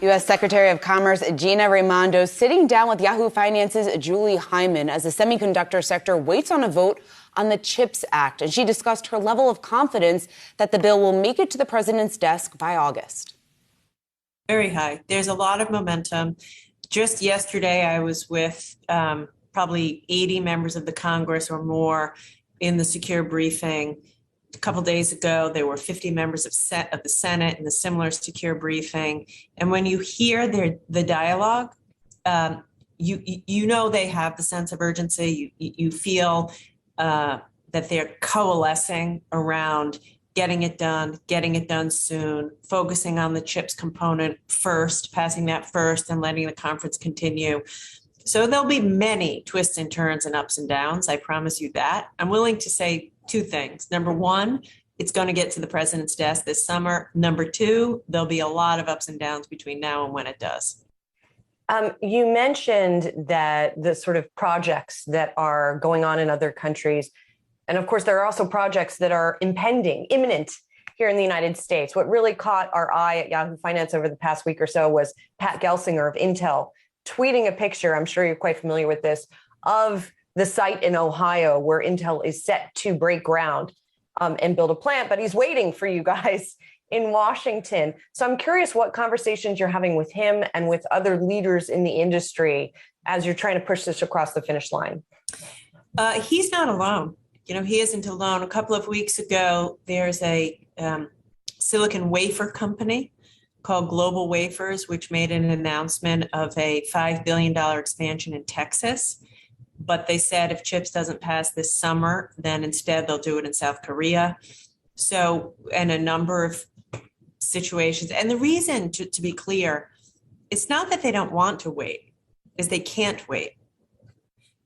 U.S. Secretary of Commerce Gina Raimondo sitting down with Yahoo Finance's Julie Hyman as the semiconductor sector waits on a vote on the CHIPS Act. And she discussed her level of confidence that the bill will make it to the president's desk by August. Very high. There's a lot of momentum. Just yesterday, I was with probably 80 members of the Congress or more in the secure briefing. A couple days ago, there were 50 members of the Senate in the similar secure briefing. And when you hear the dialogue, you know they have the sense of urgency. You feel that they're coalescing around getting it done soon, focusing on the CHIPS component first, passing that first, and letting the conference continue. So there'll be many twists and turns and ups and downs. I promise you that. I'm willing to say two things. Number one, it's going to get to the president's desk this summer. Number two, there'll be a lot of ups and downs between now and when it does. You mentioned that the sort of projects that are going on in other countries, and of course, there are also projects that are imminent here in the United States. What really caught our eye at Yahoo Finance over the past week or so was Pat Gelsinger of Intel tweeting a picture, I'm sure you're quite familiar with this, of the site in Ohio where Intel is set to break ground and build a plant, but he's waiting for you guys in Washington. So I'm curious what conversations you're having with him and with other leaders in the industry as you're trying to push this across the finish line. He's not alone. He isn't alone. A couple of weeks ago, there's a silicon wafer company called Global Wafers, which made an announcement of a $5 billion expansion in Texas. But they said if CHIPS doesn't pass this summer, then instead they'll do it in South Korea. So, and a number of situations. And the reason, to be clear, it's not that they don't want to wait, is they can't wait.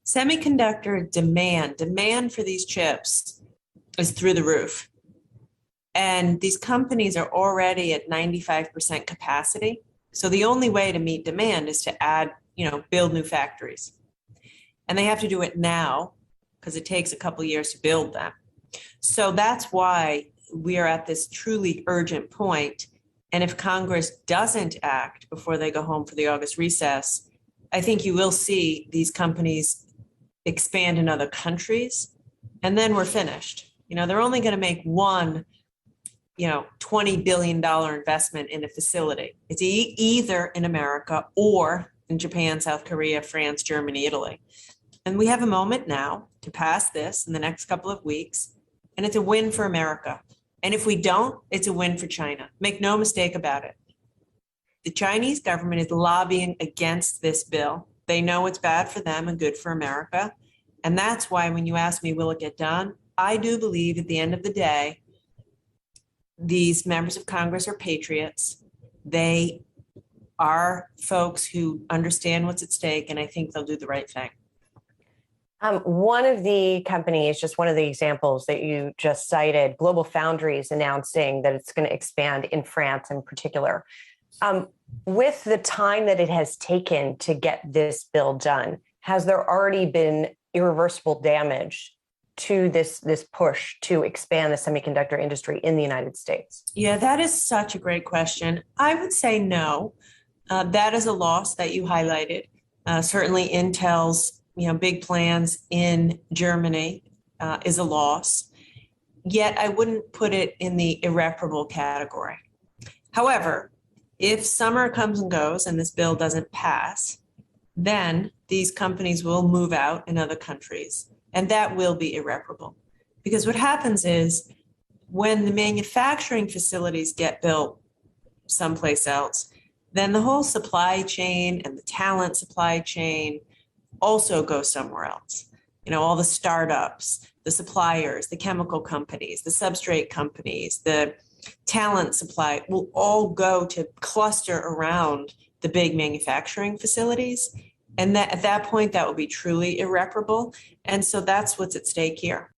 Semiconductor demand for these chips is through the roof. And these companies are already at 95% capacity. So the only way to meet demand is to add, build new factories. And they have to do it now because it takes a couple of years to build them. So that's why we are at this truly urgent point. And if Congress doesn't act before they go home for the August recess, I think you will see these companies expand in other countries, and then we're finished. They're only going to make one $20 billion investment in a facility. It's either in America or in Japan, South Korea, France, Germany, Italy. And we have a moment now to pass this in the next couple of weeks, and it's a win for America. And if we don't, it's a win for China. Make no mistake about it. The Chinese government is lobbying against this bill. They know it's bad for them and good for America. And that's why when you ask me, will it get done? I do believe at the end of the day, these members of Congress are patriots. They are folks who understand what's at stake, and I think they'll do the right thing. One of the companies, just one of the examples that you just cited, Global Foundries announcing that it's going to expand in France in particular. With the time that it has taken to get this bill done, has there already been irreversible damage to this push to expand the semiconductor industry in the United States? Yeah, that is such a great question. I would say no. That is a loss that you highlighted. Certainly Intel's big plans in Germany is a loss. Yet I wouldn't put it in the irreparable category. However, if summer comes and goes and this bill doesn't pass, then these companies will move out in other countries. And that will be irreparable. Because what happens is when the manufacturing facilities get built someplace else, then the whole supply chain and the talent supply chain also go somewhere else. All the startups, the suppliers, the chemical companies, the substrate companies, the talent supply will all go to cluster around the big manufacturing facilities. And that at that point, that will be truly irreparable. And so that's what's at stake here.